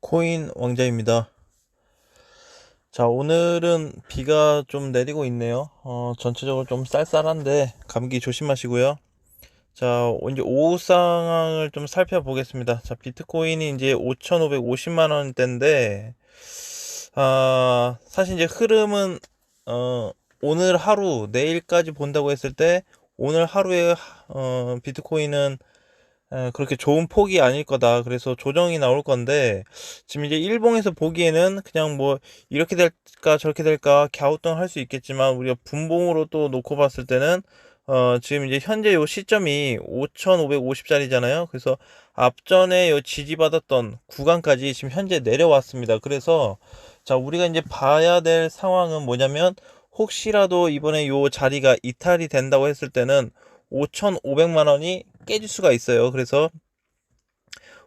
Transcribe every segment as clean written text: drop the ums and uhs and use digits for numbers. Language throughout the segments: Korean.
비트코인 왕자입니다. 자, 오늘은 비가 좀 내리고 있네요. 전체적으로 좀 쌀쌀한데 감기 조심하시고요. 자, 이제 오후 상황을 좀 살펴보겠습니다. 자, 비트코인이 이제 5,550만 원대인데, 사실 이제 흐름은, 오늘 하루, 내일까지 본다고 했을 때, 오늘 하루에, 비트코인은 그렇게 좋은 폭이 아닐 거다. 그래서 조정이 나올 건데, 지금 이제 일봉에서 보기에는 그냥 뭐, 이렇게 될까, 저렇게 될까, 갸우뚱할 수 있겠지만, 우리가 분봉으로 또 놓고 봤을 때는, 지금 이제 현재 요 시점이 5,550짜리잖아요. 그래서 앞전에 요 지지받았던 구간까지 지금 현재 내려왔습니다. 그래서, 자, 우리가 이제 봐야 될 상황은 뭐냐면, 혹시라도 이번에 요 자리가 이탈이 된다고 했을 때는, 5,500만 원이 깨질 수가 있어요. 그래서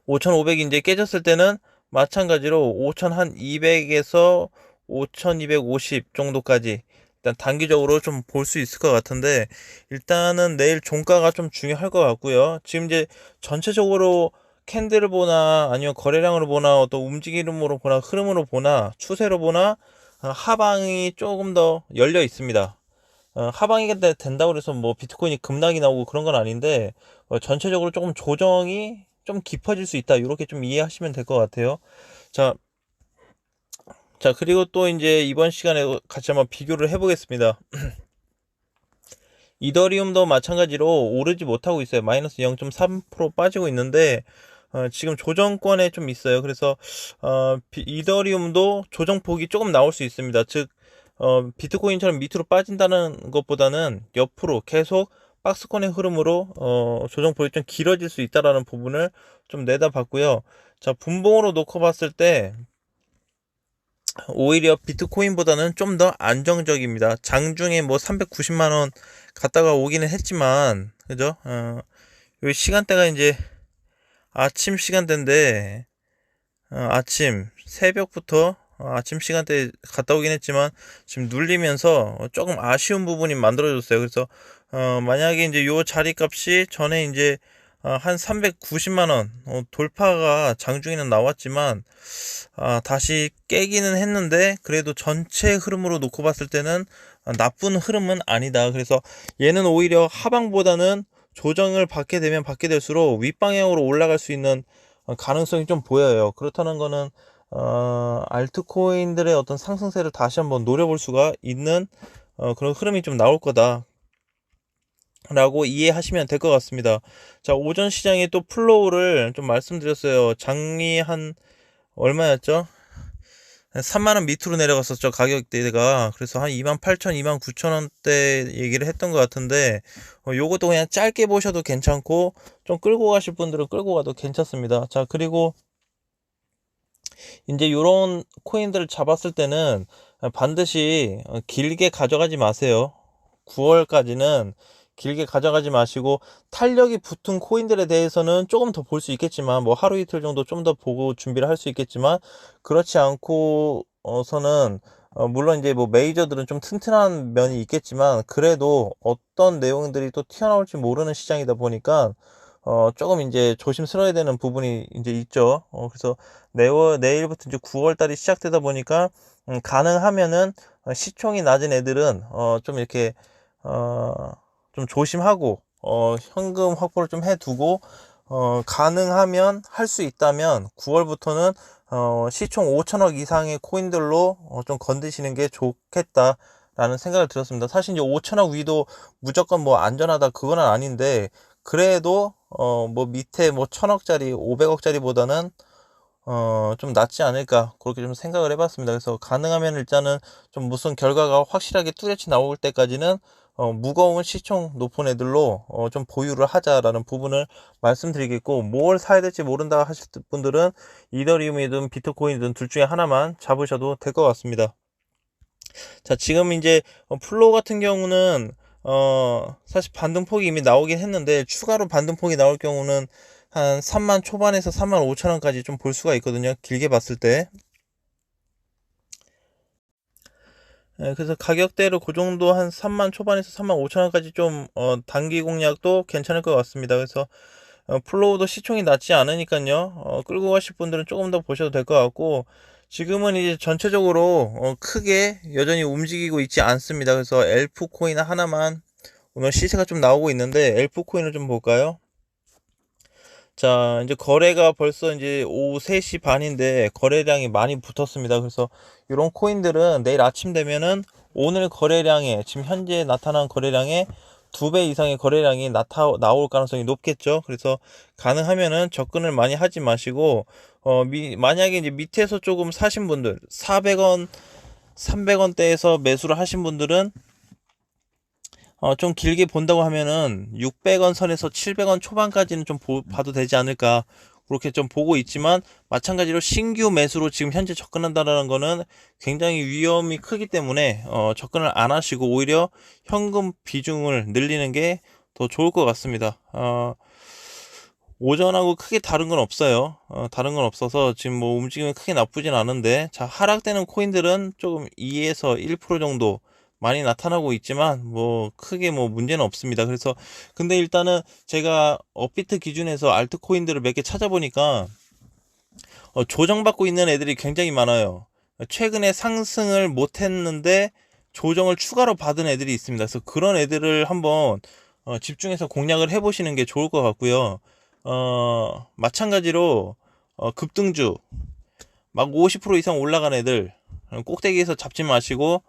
5,500이 이제 깨졌을 때는 마찬가지로 5,200에서 5,250 정도까지 일단 단기적으로 좀 볼 수 있을 것 같은데, 일단은 내일 종가가 좀 중요할 것 같고요. 지금 이제 전체적으로 캔들을 보나 아니면 거래량으로 보나 어떤 움직임으로 보나 흐름으로 보나 추세로 보나 하방이 조금 더 열려 있습니다. 하방이 된다고 해서 뭐 비트코인이 급락이 나오고 그런 건 아닌데, 전체적으로 조금 조정이 좀 깊어질 수 있다, 이렇게 좀 이해하시면 될 것 같아요. 자, 자, 그리고 또 이제 이번 시간에 같이 한번 비교를 해보겠습니다. 이더리움도 마찬가지로 오르지 못하고 있어요. 마이너스 0.3% 빠지고 있는데, 지금 조정권에 좀 있어요. 그래서 이더리움도 조정폭이 조금 나올 수 있습니다. 즉, 비트코인처럼 밑으로 빠진다는 것보다는 옆으로 계속 박스권의 흐름으로 조정폭이 좀 길어질 수 있다라는 부분을 좀 내다봤고요. 자, 분봉으로 놓고 봤을 때 오히려 비트코인보다는 좀 더 안정적입니다. 장중에 뭐 390만 원 갔다가 오기는 했지만, 그죠? 요 시간대가 이제 아침 시간대인데, 아침 새벽부터 아침 시간대에 갔다 오긴 했지만 지금 눌리면서 조금 아쉬운 부분이 만들어졌어요. 그래서 만약에 이제 요 자리 값이 전에 이제 한 390만 원 돌파가 장중에는 나왔지만, 다시 깨기는 했는데 그래도 전체 흐름으로 놓고 봤을 때는 나쁜 흐름은 아니다. 그래서 얘는 오히려 하방보다는 조정을 받게 되면 받게 될수록 윗방향으로 올라갈 수 있는 가능성이 좀 보여요. 그렇다는 거는 알트코인들의 어떤 상승세를 다시 한번 노려볼 수가 있는 그런 흐름이 좀 나올 거다 라고 이해하시면 될 것 같습니다. 자, 오전 시장에 또 플로우를 좀 말씀드렸어요. 장리 한 얼마였죠? 3만원 밑으로 내려갔었죠, 가격대가. 그래서 한 28,000, 29,000원대 얘기를 했던 것 같은데, 요것도 그냥 짧게 보셔도 괜찮고, 좀 끌고 가실 분들은 끌고 가도 괜찮습니다. 자, 그리고 이제 요런 코인들을 잡았을 때는 반드시 길게 가져가지 마세요. 9월까지는 길게 가져가지 마시고, 탄력이 붙은 코인들에 대해서는 조금 더 볼 수 있겠지만, 뭐 하루 이틀 정도 좀 더 보고 준비를 할 수 있겠지만, 그렇지 않고서는 물론 이제 뭐 메이저들은 좀 튼튼한 면이 있겠지만, 그래도 어떤 내용들이 또 튀어나올지 모르는 시장이다 보니까 조금 이제 조심스러워야 되는 부분이 이제 있죠. 그래서 내일부터 이제 9월 달이 시작되다 보니까, 가능하면은 시총이 낮은 애들은 좀 이렇게 좀 조심하고 현금 확보를 좀 해두고, 가능하면 할 수 있다면 9월부터는 시총 5천억 이상의 코인들로 좀 건드시는 게 좋겠다라는 생각을 들었습니다. 사실 이제 5천억 위도 무조건 뭐 안전하다 그건 아닌데, 그래도 뭐 밑에 뭐 1,000억짜리 500억짜리보다는 좀 낫지 않을까, 그렇게 좀 생각을 해봤습니다. 그래서 가능하면 일단은 좀 무슨 결과가 확실하게 뚜렷이 나올 때까지는 무거운 시총 높은 애들로 좀 보유를 하자라는 부분을 말씀드리겠고, 뭘 사야 될지 모른다 하실 분들은 이더리움이든 비트코인이든 둘 중에 하나만 잡으셔도 될 것 같습니다. 자, 지금 이제 플로우 같은 경우는 사실 반등폭이 이미 나오긴 했는데, 추가로 반등폭이 나올 경우는 한 3만 초반에서 3만 5천 원까지 좀 볼 수가 있거든요, 길게 봤을 때. 그래서 가격대로 그 정도 한 3만 초반에서 3만 5천 원까지 좀 단기 공략도 괜찮을 것 같습니다. 그래서 플로우도 시총이 낮지 않으니까요. 끌고 가실 분들은 조금 더 보셔도 될 것 같고, 지금은 이제 전체적으로 크게 여전히 움직이고 있지 않습니다. 그래서 엘프 코인 하나만 오늘 시세가 좀 나오고 있는데, 엘프 코인을 좀 볼까요? 자, 이제 거래가 벌써 이제 오후 3시 반인데 거래량이 많이 붙었습니다. 그래서 이런 코인들은 내일 아침 되면은 오늘 거래량에, 지금 현재 나타난 거래량의 2배 이상의 거래량이 나올 가능성이 높겠죠. 그래서 가능하면은 접근을 많이 하지 마시고, 만약에 이제 밑에서 조금 사신 분들, 400원, 300원대에서 매수를 하신 분들은 좀 길게 본다고 하면은 600원 선에서 700원 초반까지는 좀 봐도 되지 않을까, 그렇게 좀 보고 있지만, 마찬가지로 신규 매수로 지금 현재 접근한다는 거는 굉장히 위험이 크기 때문에 접근을 안 하시고 오히려 현금 비중을 늘리는 게 더 좋을 것 같습니다. 오전하고 크게 다른 건 없어요. 다른 건 없어서 지금 뭐 움직임이 크게 나쁘진 않은데, 자, 하락되는 코인들은 조금 2에서 1% 정도 많이 나타나고 있지만 뭐 크게 뭐 문제는 없습니다. 그래서 근데 일단은 제가 업비트 기준에서 알트 코인들을 몇 개 찾아보니까 조정받고 있는 애들이 굉장히 많아요. 최근에 상승을 못 했는데 조정을 추가로 받은 애들이 있습니다. 그래서 그런 애들을 한번 집중해서 공략을 해보시는 게 좋을 것 같고요. 마찬가지로 급등주 막 50% 이상 올라간 애들 꼭대기에서 잡지 마시고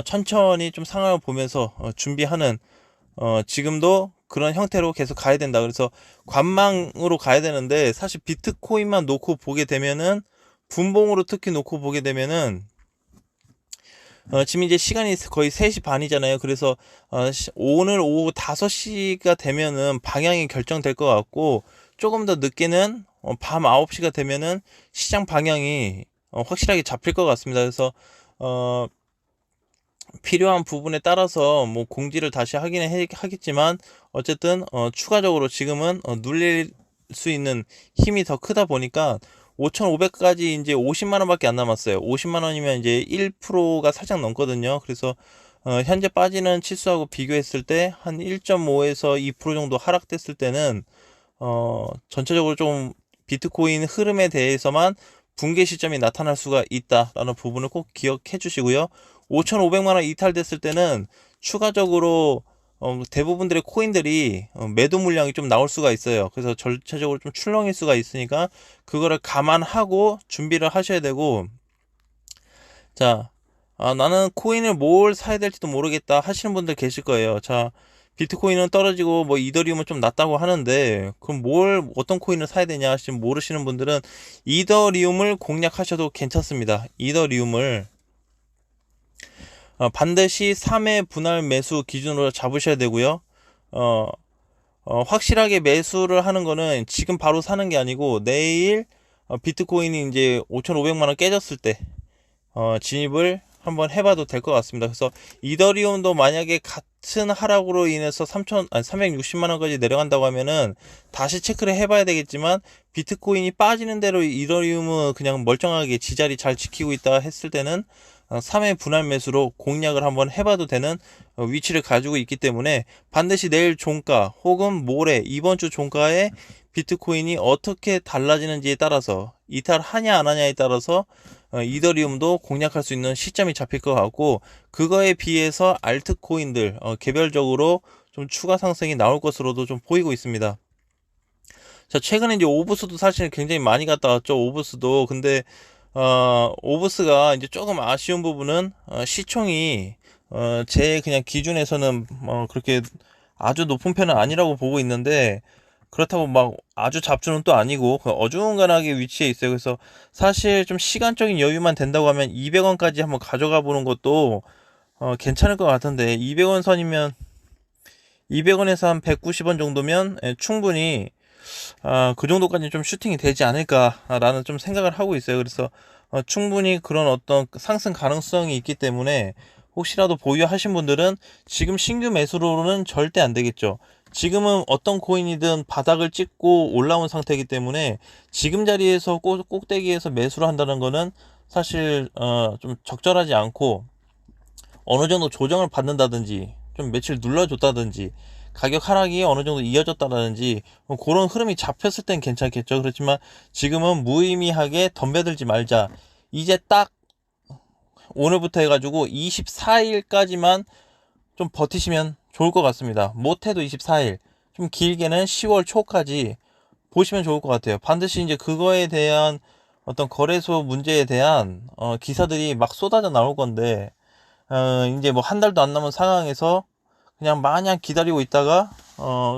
천천히 좀 상황을 보면서 준비하는, 지금도 그런 형태로 계속 가야 된다. 그래서 관망으로 가야 되는데, 사실 비트코인만 놓고 보게 되면은, 분봉으로 특히 놓고 보게 되면은, 지금 이제 시간이 거의 3시 반이잖아요. 그래서 오늘 오후 5시가 되면은 방향이 결정될 것 같고, 조금 더 늦게는 밤 9시가 되면은 시장 방향이 확실하게 잡힐 것 같습니다. 그래서 필요한 부분에 따라서 뭐 공지를 다시 하기는 하겠지만, 어쨌든 추가적으로 지금은 눌릴 수 있는 힘이 더 크다 보니까 5,500까지 이제 50만 원밖에 안 남았어요. 50만 원이면 이제 1%가 살짝 넘거든요. 그래서 현재 빠지는 치수하고 비교했을 때 한 1.5에서 2% 정도 하락됐을 때는 전체적으로 좀 비트코인 흐름에 대해서만 붕괴 시점이 나타날 수가 있다라는 부분을 꼭 기억해 주시고요. 5,500만 원 이탈됐을 때는 추가적으로 대부분들의 코인들이 매도 물량이 좀 나올 수가 있어요. 그래서 전체적으로 좀 출렁일 수가 있으니까 그거를 감안하고 준비를 하셔야 되고, 자, 나는 코인을 뭘 사야 될지도 모르겠다 하시는 분들 계실 거예요. 자, 비트코인은 떨어지고 뭐 이더리움은 좀 낮다고 하는데, 그럼 어떤 코인을 사야 되냐 하시면 모르시는 분들은 이더리움을 공략하셔도 괜찮습니다. 이더리움을 반드시 3회 분할 매수 기준으로 잡으셔야 되고요. 확실하게 매수를 하는 거는 지금 바로 사는 게 아니고, 내일 비트코인이 이제 5,500만 원 깨졌을 때 진입을 한번 해봐도 될 것 같습니다. 그래서 이더리움도 만약에 같은 하락으로 인해서 360만 원까지 내려간다고 하면은 다시 체크를 해봐야 되겠지만, 비트코인이 빠지는 대로 이더리움은 그냥 멀쩡하게 지자리 잘 지키고 있다 했을 때는 3회 분할 매수로 공략을 한번 해봐도 되는 위치를 가지고 있기 때문에, 반드시 내일 종가 혹은 모레 이번 주 종가에 비트코인이 어떻게 달라지는지에 따라서, 이탈하냐 안 하냐에 따라서 이더리움도 공략할 수 있는 시점이 잡힐 것 같고, 그거에 비해서 알트코인들 개별적으로 좀 추가 상승이 나올 것으로도 좀 보이고 있습니다. 자, 최근에 이제 오브스도 사실 굉장히 많이 갔다 왔죠. 오브스도. 근데 오브스가 이제 조금 아쉬운 부분은 시총이 제 그냥 기준에서는 그렇게 아주 높은 편은 아니라고 보고 있는데, 그렇다고 막 아주 잡주는 또 아니고 어중간하게 위치해 있어요. 그래서 사실 좀 시간적인 여유만 된다고 하면 200원까지 한번 가져가 보는 것도 괜찮을 것 같은데, 200원 선이면 200원에서 한 190원 정도면 충분히 그 정도까지 좀 슈팅이 되지 않을까라는 좀 생각을 하고 있어요. 그래서 충분히 그런 어떤 상승 가능성이 있기 때문에, 혹시라도 보유하신 분들은 지금 신규 매수로는 절대 안 되겠죠. 지금은 어떤 코인이든 바닥을 찍고 올라온 상태이기 때문에, 지금 자리에서 꼭대기에서 매수를 한다는 거는 사실 좀 적절하지 않고, 어느 정도 조정을 받는다든지 좀 며칠 눌러줬다든지 가격 하락이 어느 정도 이어졌다든지 그런 흐름이 잡혔을 땐 괜찮겠죠. 그렇지만 지금은 무의미하게 덤벼들지 말자. 이제 딱 오늘부터 해가지고 24일까지만 좀 버티시면 좋을 것 같습니다. 못해도 24일, 좀 길게는 10월 초까지 보시면 좋을 것 같아요. 반드시 이제 그거에 대한 어떤 거래소 문제에 대한 기사들이 막 쏟아져 나올 건데, 이제 뭐 한 달도 안 남은 상황에서 그냥 마냥 기다리고 있다가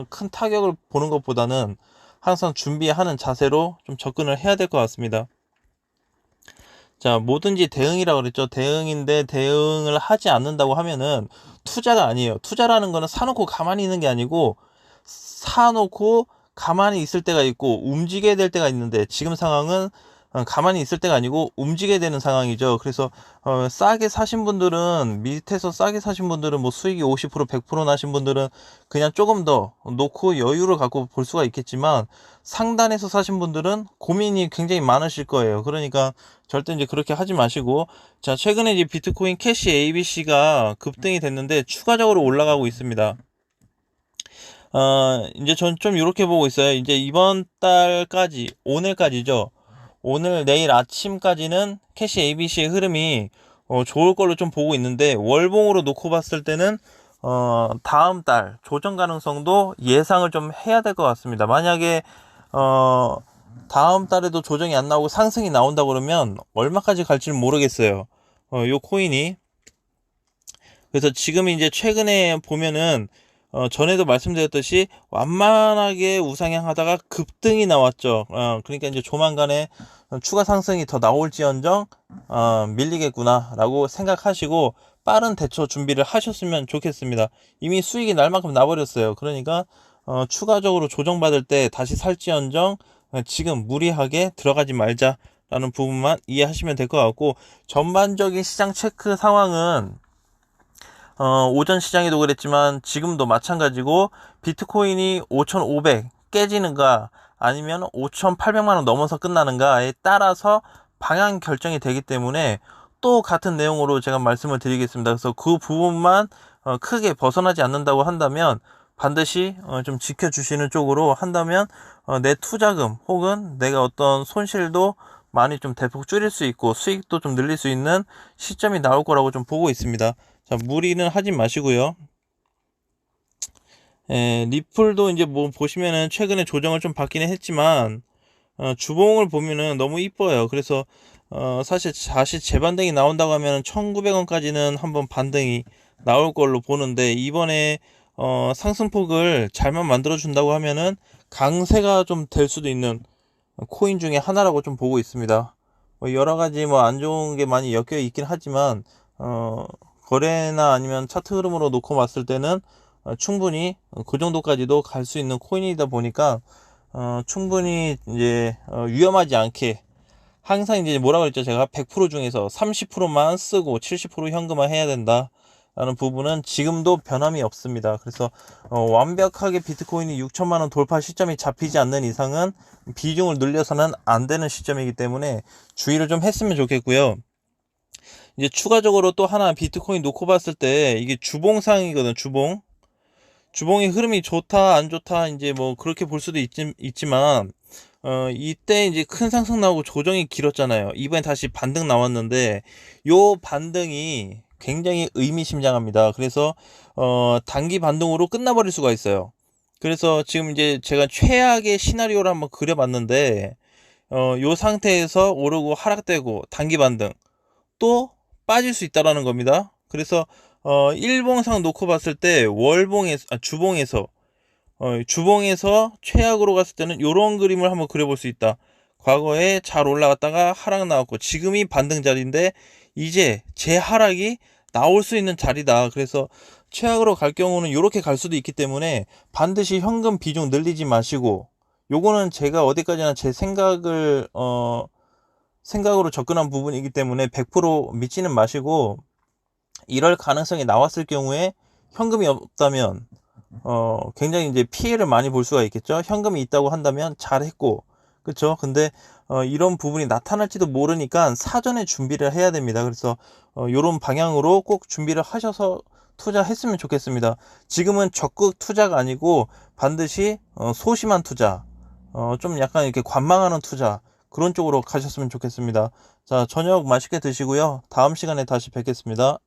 큰 타격을 보는 것보다는 항상 준비하는 자세로 좀 접근을 해야 될 것 같습니다. 자, 뭐든지 대응이라고 그랬죠. 대응인데 대응을 하지 않는다고 하면은 투자가 아니에요. 투자라는 거는 사놓고 가만히 있는 게 아니고, 사놓고 가만히 있을 때가 있고 움직여야 될 때가 있는데, 지금 상황은 가만히 있을 때가 아니고 움직여야 되는 상황이죠. 그래서 싸게 사신 분들은, 밑에서 싸게 사신 분들은 뭐 수익이 50% 100% 나신 분들은 그냥 조금 더 놓고 여유를 갖고 볼 수가 있겠지만, 상단에서 사신 분들은 고민이 굉장히 많으실 거예요. 그러니까 절대 이제 그렇게 하지 마시고, 자, 최근에 이제 비트코인 캐시 ABC가 급등이 됐는데 추가적으로 올라가고 있습니다. 이제 전 좀 이렇게 보고 있어요. 이제 이번 달까지, 오늘까지죠. 오늘 내일 아침까지는 캐시 ABC의 흐름이 좋을 걸로 좀 보고 있는데, 월봉으로 놓고 봤을 때는 다음 달 조정 가능성도 예상을 좀 해야 될 것 같습니다. 만약에 다음 달에도 조정이 안 나오고 상승이 나온다 그러면 얼마까지 갈지는 모르겠어요. 요 코인이. 그래서 지금 이제 최근에 보면은 전에도 말씀드렸듯이 완만하게 우상향 하다가 급등이 나왔죠. 그러니까 이제 조만간에 추가 상승이 더 나올지언정 밀리겠구나 라고 생각하시고 빠른 대처 준비를 하셨으면 좋겠습니다. 이미 수익이 날 만큼 나버렸어요. 그러니까 추가적으로 조정받을 때 다시 살지언정 지금 무리하게 들어가지 말자라는 부분만 이해하시면 될 것 같고, 전반적인 시장 체크 상황은 오전 시장에도 그랬지만 지금도 마찬가지고, 비트코인이 5,500 깨지는가 아니면 5,800만원 넘어서 끝나는가에 따라서 방향 결정이 되기 때문에 또 같은 내용으로 제가 말씀을 드리겠습니다. 그래서 그 부분만 크게 벗어나지 않는다고 한다면, 반드시 좀 지켜주시는 쪽으로 한다면 내 투자금 혹은 내가 어떤 손실도 많이 좀 대폭 줄일 수 있고 수익도 좀 늘릴 수 있는 시점이 나올 거라고 좀 보고 있습니다. 자, 무리는 하지 마시고요. 리플도 이제 뭐 보시면은 최근에 조정을 좀 받기는 했지만 주봉을 보면은 너무 이뻐요. 그래서 사실 다시 재반등이 나온다고 하면 1900원까지는 한번 반등이 나올 걸로 보는데, 이번에 상승폭을 잘만 만들어 준다고 하면은 강세가 좀 될 수도 있는 코인 중에 하나라고 좀 보고 있습니다. 여러 가지 뭐 안 좋은 게 많이 엮여 있긴 하지만 거래나 아니면 차트 흐름으로 놓고 봤을 때는 충분히 그 정도까지도 갈 수 있는 코인이다 보니까 충분히 이제 위험하지 않게, 항상 이제 뭐라 그랬죠? 제가 100% 중에서 30%만 쓰고 70% 현금화 해야 된다 라는 부분은 지금도 변함이 없습니다. 그래서 완벽하게 비트코인이 6천만원 돌파 시점이 잡히지 않는 이상은 비중을 늘려서는 안 되는 시점이기 때문에 주의를 좀 했으면 좋겠고요. 이제 추가적으로 또 하나 비트코인 놓고 봤을 때 이게 주봉상이거든. 주봉의 흐름이 좋다 안 좋다 이제 뭐 그렇게 볼 수도 있지만 이때 이제 큰 상승 나오고 조정이 길었잖아요. 이번에 다시 반등 나왔는데 요 반등이 굉장히 의미심장합니다. 그래서 단기 반등으로 끝나버릴 수가 있어요. 그래서 지금 이제 제가 최악의 시나리오를 한번 그려봤는데 요 상태에서 오르고 하락되고 단기 반등 또 빠질 수 있다라는 겁니다. 그래서 일봉상 놓고 봤을 때 주봉에서 최악으로 갔을 때는 이런 그림을 한번 그려볼 수 있다. 과거에 잘 올라갔다가 하락 나왔고 지금이 반등 자리인데 이제 재하락이 나올 수 있는 자리다. 그래서 최악으로 갈 경우는 이렇게 갈 수도 있기 때문에 반드시 현금 비중 늘리지 마시고, 요거는 제가 어디까지나 제 생각으로 접근한 부분이기 때문에 100% 믿지는 마시고, 이럴 가능성이 나왔을 경우에 현금이 없다면 굉장히 이제 피해를 많이 볼 수가 있겠죠. 현금이 있다고 한다면 잘했고, 그렇죠. 근데 이런 부분이 나타날지도 모르니까 사전에 준비를 해야 됩니다. 그래서 이런 방향으로 꼭 준비를 하셔서 투자했으면 좋겠습니다. 지금은 적극 투자가 아니고 반드시 소심한 투자, 좀 약간 이렇게 관망하는 투자, 그런 쪽으로 가셨으면 좋겠습니다. 자, 저녁 맛있게 드시고요. 다음 시간에 다시 뵙겠습니다.